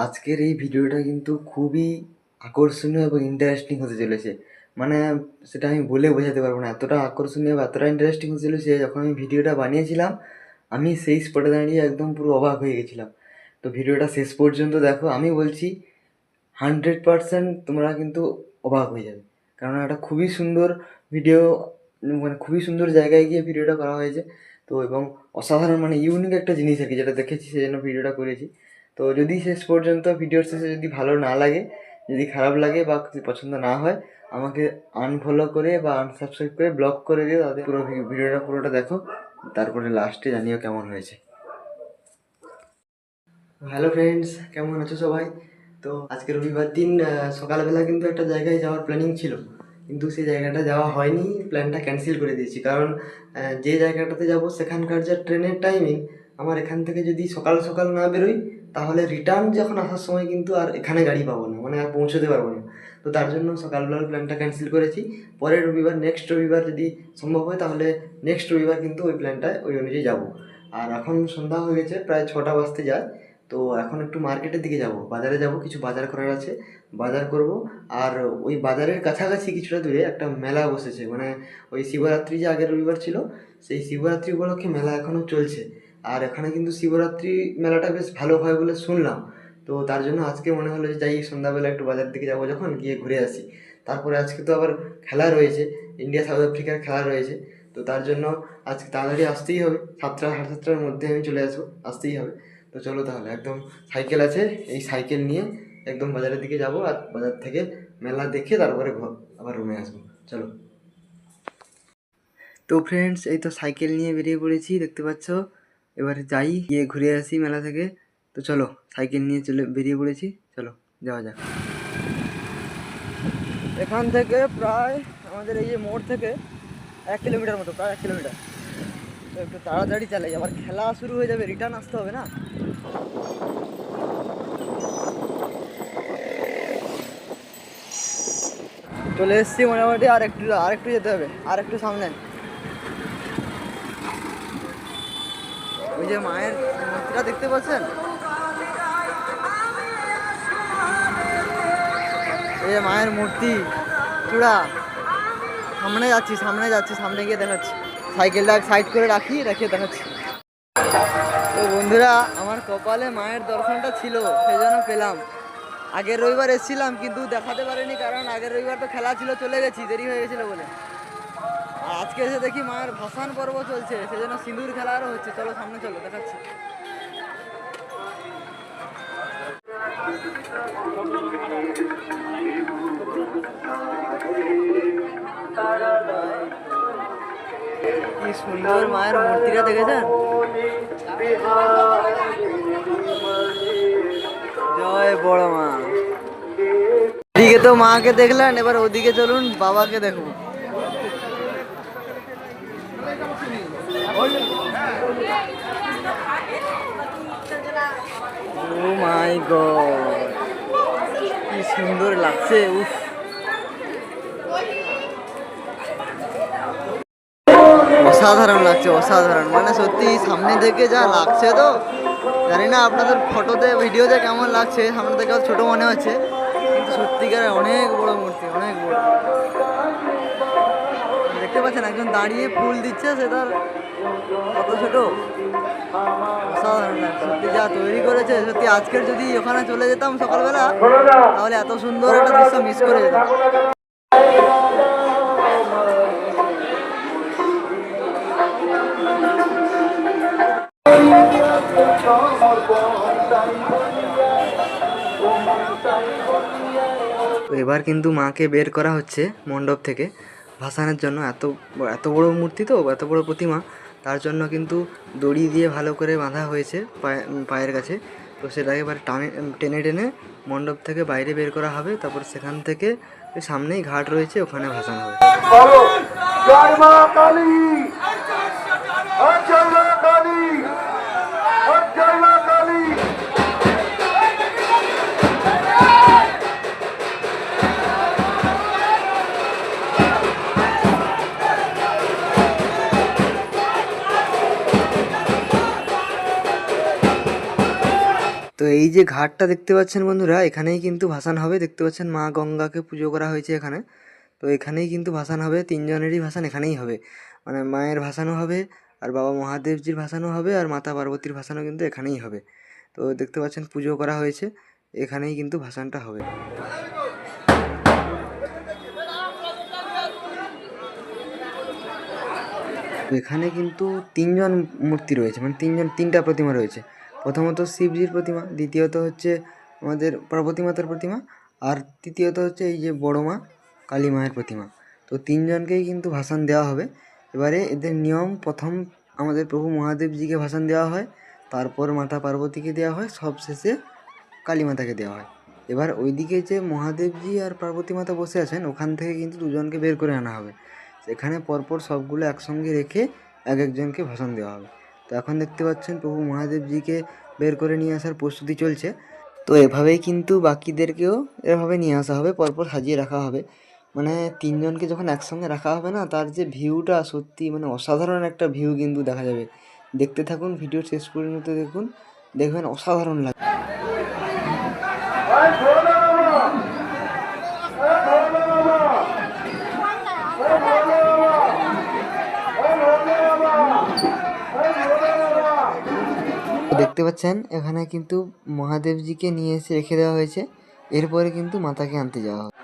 আজকের এই ভিডিওটা কিন্তু খুবই আকর্ষণীয় এবং ইন্টারেস্টিং হতে চলেছে। মানে সেটা আমি বলে বোঝাতে পারবো না, এতটা আকর্ষণীয় বা এতটা ইন্টারেস্টিং হতে চলেছে। যখন আমি ভিডিওটা বানিয়েছিলাম আমি সেই স্পটে দাঁড়িয়ে একদম পুরো অবাক হয়ে গেছিলাম। তো ভিডিওটা শেষ পর্যন্ত দেখো, আমি বলছি 100% তোমরা কিন্তু অবাক হয়ে যাবে, কারণ একটা খুবই সুন্দর ভিডিও, মানে খুবই সুন্দর জায়গায় গিয়ে ভিডিওটা করা হয়েছে। তো এবং অসাধারণ মানে ইউনিক একটা জিনিস আর কি, যেটা দেখেছি সেই জন্য ভিডিওটা করেছি। তো যদি শেষ পর্যন্ত ভিডিওর শেষে যদি ভালো না লাগে, যদি খারাপ লাগে বা কিছু পছন্দ না হয়, আমাকে আনফলো করে বা আনসাবস্ক্রাইব করে ব্লক করে দিও। তাদের পুরো ভিডিওটা পুরোটা দেখো, তারপরে লাস্টে জানিও কেমন হয়েছে। হ্যালো ফ্রেন্ডস, কেমন আছো সবাই? তো আজকে রবিবার দিন সকালবেলা কিন্তু একটা জায়গায় যাওয়ার প্ল্যানিং ছিল, কিন্তু সেই জায়গাটা যাওয়া হয়নি। প্ল্যানটা ক্যান্সেল করে দিয়েছি, কারণ যে জায়গাটাতে যাব সেখানকার যে ট্রেনের টাইমিং, আমার এখান থেকে যদি সকাল সকাল না বেরোই তাহলে রিটার্ন যখন আসার সময় কিন্তু আর এখানে গাড়ি পাবো না, মানে আর পৌঁছতে পারবো না। তো তার জন্য সকালবেলার প্ল্যানটা ক্যান্সেল করেছি। পরের রবিবার, নেক্সট রবিবার যদি সম্ভব হয় তাহলে নেক্সট রবিবার কিন্তু ওই প্ল্যানটায় ওই অনুযায়ী যাবো। আর এখন সন্ধ্যা হয়ে গেছে, প্রায় 6টা বাজতে যায়। তো এখন একটু মার্কেটের দিকে যাব, বাজারে যাব, কিছু বাজার করার আছে, বাজার করব। আর ওই বাজারের কাছাকাছি কিছুটা দূরে একটা মেলা বসেছে, মানে ওই শিবরাত্রি যে আগের রবিবার ছিল, সেই শিবরাত্রি উপলক্ষে মেলা এখনও চলছে। আর এখানে কিন্তু শিবরাত্রি মেলাটা বেশ ভালো হয় বলে শুনলাম। তো তার জন্য আজকে মনে হলো যে যাই, সন্ধ্যাবেলা একটু বাজার দিকে যাবো, যখন গিয়ে ঘুরে আসি। তারপরে আজকে তো আবার খেলা রয়েছে, ইন্ডিয়া সাউথ আফ্রিকার খেলা রয়েছে। তো তার জন্য আজকে তাড়াতাড়ি আসতেই হবে, 7টা 7:30টার মধ্যে আমি চলে আসবো, আসতেই হবে। তো চলো তাহলে, একদম সাইকেল আছে, এই সাইকেল নিয়ে একদম বাজারের দিকে যাব, আর বাজার থেকে মেলা দেখে তারপরে আবার রুমে আসবো। চলো। তো ফ্রেন্ডস, এই তো সাইকেল নিয়ে বেরিয়ে পড়েছি, দেখতে পাচ্ছ। এবারে যাই, গিয়ে ঘুরে আসি মেলা থেকে। তো চলো, সাইকেল নিয়ে বেরিয়ে পড়েছি, চলো যাওয়া যাক। এখান থেকে প্রায় আমাদের এই যে মোড় থেকে 1 কিলোমিটার মতো, প্রায় 1 কিলোমিটার। তো একটু তাড়াতাড়ি চালাই, আবার খেলা শুরু হয়ে যাবে, রিটার্ন আসতে হবে না। চলে এসেছি মোটামুটি, আর একটু যেতে হবে, আর একটু সামনে। ওই যে মায়ের মূর্তিটা দেখতে পাচ্ছেন, এই যে মায়ের মূর্তি চূড়া। সামনে যাচ্ছি, সামনে গিয়ে দেখাচ্ছি। সাইকেলটা সাইড করে রাখি, রেখে দেখাচ্ছি। তো বন্ধুরা, আমার কপালে মায়ের দর্শনটা ছিল, সেই জন্য পেলাম। আগের রবিবার এসেছিলাম কিন্তু দেখাতে পারিনি, কারণ আগের রবিবার তো খেলা ছিল, চলে গেছি, দেরি হয়ে গেছিলো বলে। আর আজকে এসে দেখি মায়ের ভাসান পর্ব চলছে, সেজন্য সিঁদুর খেলা আরও হচ্ছে। চলো সামনে, চলো দেখাচ্ছি। কি সুন্দর মায়ের মূর্তিটা দেখেছেন? জয় বড় মা। এদিকে তো মাকে দেখলেন, এবার ওদিকে চলুন, বাবাকে দেখুন। ও মাই গড, কি সুন্দর লাগছে, উফ। অসাধারণ লাগছে, অসাধারণ, মানে সত্যি সামনে থেকে যা লাগছে, তো জানি না আপনাদের ফটোতে ভিডিওতে কেমন লাগছে, সামনে থেকে ছোট মনে হচ্ছে, কিন্তু সত্যিকার অনেক বড় মূর্তি, অনেক বড়। দেখতে পাচ্ছেন একজন দাঁড়িয়ে ফুল দিচ্ছে, সে তার কত ছোট, অসাধারণ লাগছে সত্যি যা তৈরি করেছে। সত্যি আজকের যদি ওখানে চলে যেতাম সকালবেলা, তাহলে এত সুন্দর একটা দৃশ্য মিস করে যেতাম। তো এবার কিন্তু মাকে বের করা হচ্ছে মণ্ডপ থেকে ভাসানের জন্য। এত বড় মূর্তি, তো এত বড় প্রতিমা, তার জন্য কিন্তু দড়ি দিয়ে ভালো করে বাঁধা হয়েছে পায়ের কাছে। তো সেটাকে এবার টেনে টেনে মণ্ডপ থেকে বাইরে বের করা হবে, তারপর সেখান থেকে সামনেই ঘাট রয়েছে, ওখানে ভাসানো হবে। তো তো এই যে ঘাটটা দেখতে পাচ্ছেন বন্ধুরা, এখানেই কিন্তু ভাসান হবে। দেখতে পাচ্ছেন মা গঙ্গাকে পুজো করা হয়েছে এখানে। তো এখানেই কিন্তু ভাসান হবে, তিনজনেরই ভাসান এখানেই হবে। মানে মায়ের ভাসানও হবে, আর বাবা মহাদেবজির ভাসানও হবে, আর মাতা পার্বতীর ভাসানও কিন্তু এখানেই হবে। তো দেখতে পাচ্ছেন পুজো করা হয়েছে, এখানেই কিন্তু ভাসানটা হবে। তো এখানে কিন্তু তিনজন মূর্তি রয়েছে, মানে তিনটা প্রতিমা রয়েছে। প্রথমত শিবজির প্রতিমা, দ্বিতীয়ত হচ্ছে আমাদের পার্বতী মাতার প্রতিমা, আর তৃতীয়ত হচ্ছে এই যে বড় মা কালী মায়ের প্রতিমা। তো তিনজনকেই কিন্তু ভাসান দেওয়া হবে। এবারে এদের নিয়ম, প্রথম আমাদের প্রভু মহাদেবজিকে ভাসান দেওয়া হয়, তারপর মাতা পার্বতীকে দেওয়া হয়, সব শেষে কালী মাতাকে দেওয়া হয়। এবার ওইদিকে যে মহাদেবজি আর পার্বতী মাতা বসে আছেন, ওখান থেকে কিন্তু দুজনকে বের করে আনা হবে। সেখানে পরপর সবগুলো একসঙ্গে রেখে এক একজনকে ভাসান দেওয়া হবে। তো এখন দেখতে পাচ্ছেন প্রভু মহাদেবজিকে বের করে নিয়ে আসার প্রস্তুতি চলছে। তো এভাবেই কিন্তু বাকিদেরকেও এভাবে নিয়ে আসা হবে, পরপর সাজিয়ে রাখা হবে। মানে তিনজনকে যখন একসঙ্গে রাখা হবে না, তার যে ভিউটা সত্যি মানে অসাধারণ একটা ভিউ কিন্তু দেখা যাবে। দেখতে থাকুন, ভিডিও শেষ পর্যন্ত দেখুন, দেখবেন অসাধারণ লাগবে। দেখতে পাচ্ছেন এখানে কিন্তু মহাদেবজিকে নিয়ে এসে রেখে দেওয়া হয়েছে। এরপরে কিন্তু মাতাকে আনতে যাওয়া হবে।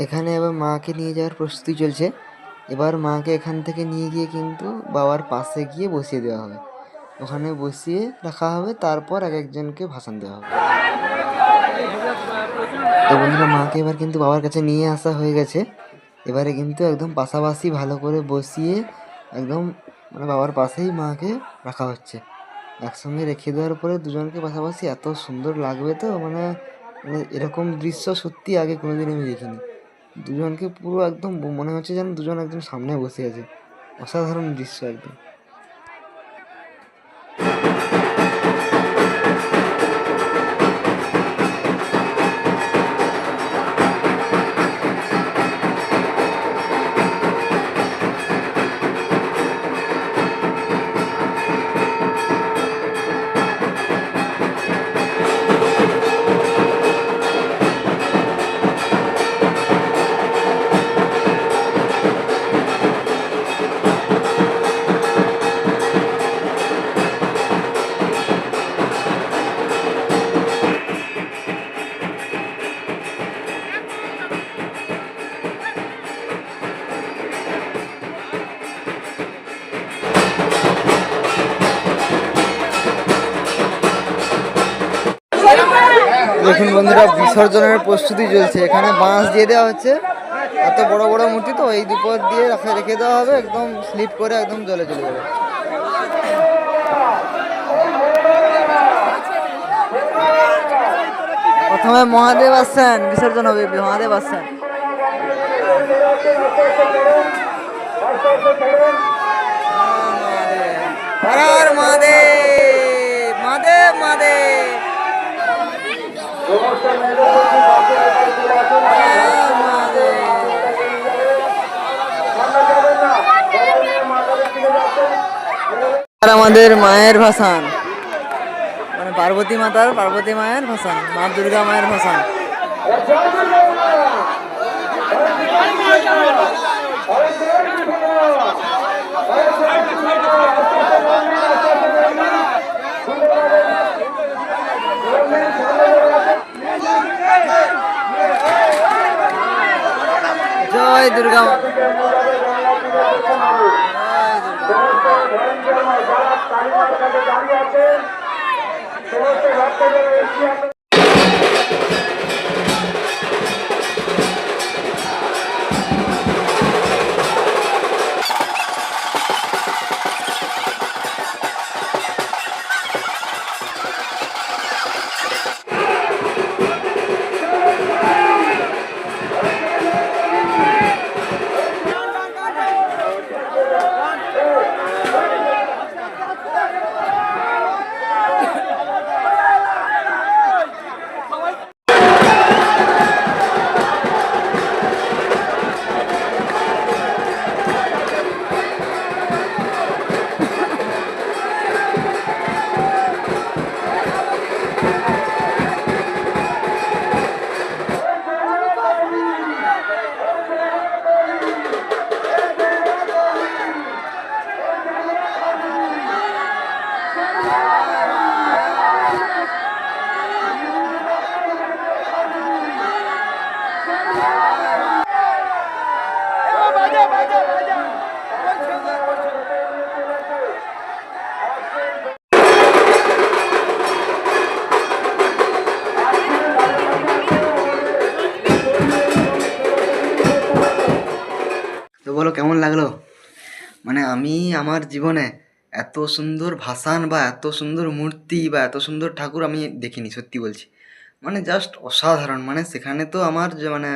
এখানে এবার মাকে নিয়ে যাওয়ার প্রস্তুতি চলছে। এবার মাকে এখান থেকে নিয়ে গিয়ে কিন্তু বাবার পাশে গিয়ে বসিয়ে দেওয়া হবে, ওখানে বসিয়ে রাখা হবে, তারপর এক একজনকে ভাসান দেওয়া হবে। তো বন্ধুরা, মাকে এবার কিন্তু বাবার কাছে নিয়ে আসা হয়ে গেছে। এবারে কিন্তু একদম পাশাপাশি ভালো করে বসিয়ে একদম মানে বাবার পাশেই মাকে রাখা হচ্ছে। একসঙ্গে রেখে দেওয়ার পরে দুজনকে পাশাপাশি এত সুন্দর লাগবে, তো মানে মানে এরকম দৃশ্য সত্যি আগে কোনোদিন আমি দেখিনি। দুজনকে পুরো একদম মনে হচ্ছে যেন দুজন একদম সামনে বসে আছে। অসাধারণ দৃশ্য একদম। দেখুন বন্ধুরা, বিসর্জনের প্রস্তুতি চলছে। এখানে বাঁশ দিয়ে দেওয়া হচ্ছে, এত বড় বড় মূর্তি তো এই দুপুর দিয়ে রেখে দেওয়া হবে, একদম স্লিপ করে একদম জলে চলে যাবে। প্রথমে মহাদেব আসছেন, বিসর্জন হবে, মহাদেব আসছেন। মহাদেব মহাদেব মহাদেব। আমাদের মায়ের ভাসান, মানে পার্বতী মায়ের ভাসান, মা দুর্গা মায়ের ভাসান। জয় দুর্গা মা। মানে আমি আমার জীবনে এত সুন্দর ভাসান বা এত সুন্দর মূর্তি বা এত সুন্দর ঠাকুর আমি দেখিনি, সত্যি বলছি। মানে জাস্ট অসাধারণ, মানে সেখানে তো আমার যে মানে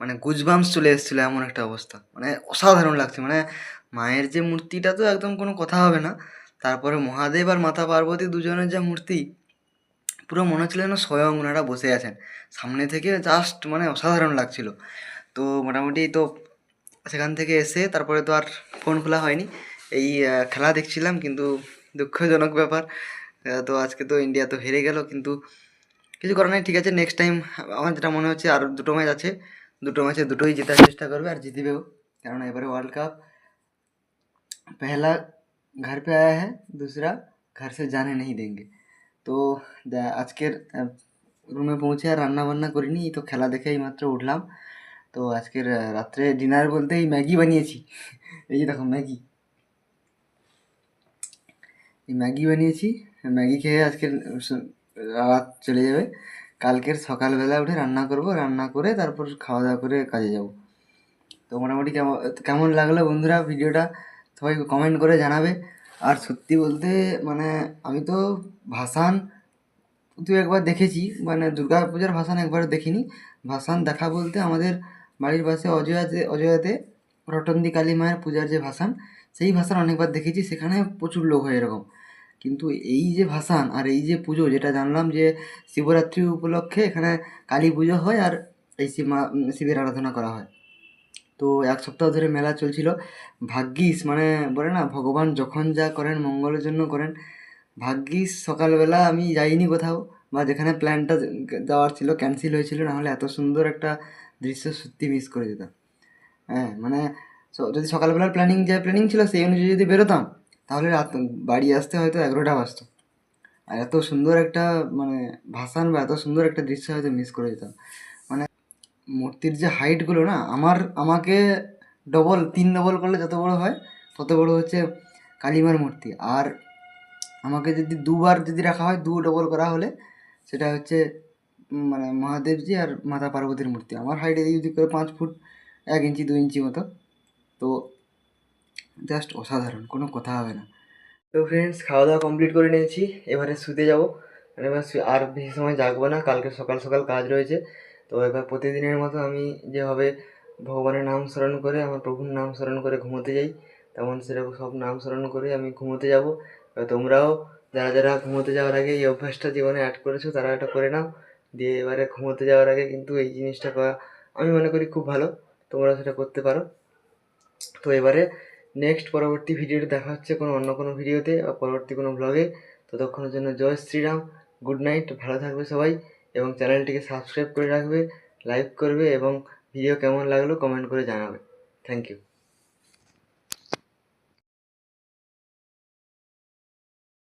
মানে গুজবাম্পস চলে এসেছিলো, এমন একটা অবস্থা, মানে অসাধারণ লাগছে। মানে মায়ের যে মূর্তিটা তো একদম কোনো কথা হবে না, তারপরে মহাদেব আর মাতা পার্বতী দুজনের যে মূর্তি, পুরো মনে হচ্ছিল যেন স্বয়ং ওনারা বসে আছেন সামনে থেকে, জাস্ট মানে অসাধারণ লাগছিল। তো মোটামুটি তো সেখান থেকে এসে তারপরে তো আর ফোন খোলা হয়নি, এই খেলা দেখছিলাম। কিন্তু দুঃখজনক ব্যাপার, তো আজকে তো ইন্ডিয়া তো হেরে গেল, কিন্তু কিছু করার নেই, ঠিক আছে। নেক্সট টাইম আমার যেটা মনে হচ্ছে, আর দুটো ম্যাচ আছে, দুটো ম্যাচে দুটোই জেতার চেষ্টা করবে আর জিতবেও, কারণ এবারে ওয়ার্ল্ড কাপ पहला घर पे आया है, दूसरा घर से जाने नहीं देंगे। তো আজকের রুমে পৌঁছে আর রান্না বান্না করিনি, এই তো খেলা দেখে এই মাত্র উঠলাম। তো আজকের রাত্রে ডিনার বলতে এই ম্যাগি বানিয়েছি। এই যে দেখো ম্যাগি, এই ম্যাগি বানিয়েছি। ম্যাগি খেয়ে আজকের রাত চলে যাবে। কালকের সকালবেলা উঠে রান্না করব, রান্না করে তারপর খাওয়া দাওয়া করে কাজে যাব। তো মোটামুটি কেমন কেমন লাগলো বন্ধুরা ভিডিওটা, সবাই কমেন্ট করে জানাবে। আর সত্যি বলতে মানে আমি তো ভাসান দু একবার দেখেছি, মানে দুর্গা পূজার ভাসান একবারও দেখিনি। ভাসান দেখা বলতে আমাদের বাড়ির পাশে অজয়াতে রটন্দি কালী মায়ের পূজার যে ভাসান, সেই ভাসান অনেকবার দেখেছি, সেখানে প্রচুর লোক হয় এরকম। কিন্তু এই যে ভাসান আর এই যে পুজো, যেটা জানলাম যে শিবরাত্রি উপলক্ষে এখানে কালী পুজো হয় আর এই শিবের আরাধনা করা হয়। তো এক সপ্তাহ ধরে মেলা চলছিল। ভাগ্যিস, মানে বলে না ভগবান যখন যা করেন মঙ্গলের জন্য করেন, ভাগ্যিস সকালবেলা আমি যাইনি কোথাও, বা যেখানে প্ল্যানটা যাওয়ার ছিল ক্যান্সেল হয়েছিল, নাহলে এত সুন্দর একটা দৃশ্য সত্যি মিস করে যেতাম। হ্যাঁ মানে যদি সকালবেলার প্ল্যানিং ছিল সেই অনুযায়ী যদি বেরোতাম, তাহলে রাত বাড়ি আসতে হয়তো 11টা বাজতো। আর এত সুন্দর একটা মানে ভাসান বা এত সুন্দর একটা দৃশ্য হয়তো মিস করে যেতাম। মানে মূর্তির যে হাইটগুলো না, আমাকে ডবল 3 ডবল করলে যত বড় হয়, তত বড় হচ্ছে কালিমার মূর্তি। আর আমাকে যদি দুবার যদি রাখা হয়, 2 ডবল করা হলে সেটা হচ্ছে মানে মহাদেবজি আর মাতা পার্বতীর মূর্তি। আমার হাইট এদিক ওদিক করে 5 ফুট 1 ইঞ্চি 2 ইঞ্চি মতো। তো জাস্ট অসাধারণ, কোনো কথা হবে না। তো ফ্রেন্ডস, খাওয়া দাওয়া কমপ্লিট করে নিয়েছি, এবারে শুতে যাবো। মানে এবার আর বেশি সময় জাগবো না, কালকে সকাল সকাল কাজ রয়েছে। তো এবার প্রতিদিনের মতো আমি যেভাবে ভগবানের নাম স্মরণ করে, আমার প্রভুর নাম স্মরণ করে ঘুমোতে যাই, তেমন সেরকম সব নাম স্মরণ করে আমি ঘুমোতে যাব। তোমরাও যারা যারা ঘুমোতে যাওয়ার আগে এই অভ্যাসটা জীবনে অ্যাড করেছো, তারা এটা করে নাও। দিয়ে এবারে ঘুমোতে যাওয়ার আগে কিন্তু এই জিনিসটা করা আমি মনে করি খুব ভালো, তোমরা সেটা করতে পারো। তো এবারে পরবর্তী ভিডিওতে দেখা হচ্ছে অন্য কোনো ভিডিওতে বা পরবর্তী কোনো ব্লগে। ততক্ষণের জন্য জয় শ্রীরাম, গুড নাইট, ভালো থাকবে সবাই, এবং চ্যানেলটিকে সাবস্ক্রাইব করে রাখবে, লাইক করবে, এবং ভিডিও কেমন লাগলো কমেন্ট করে জানাবে। Thank you.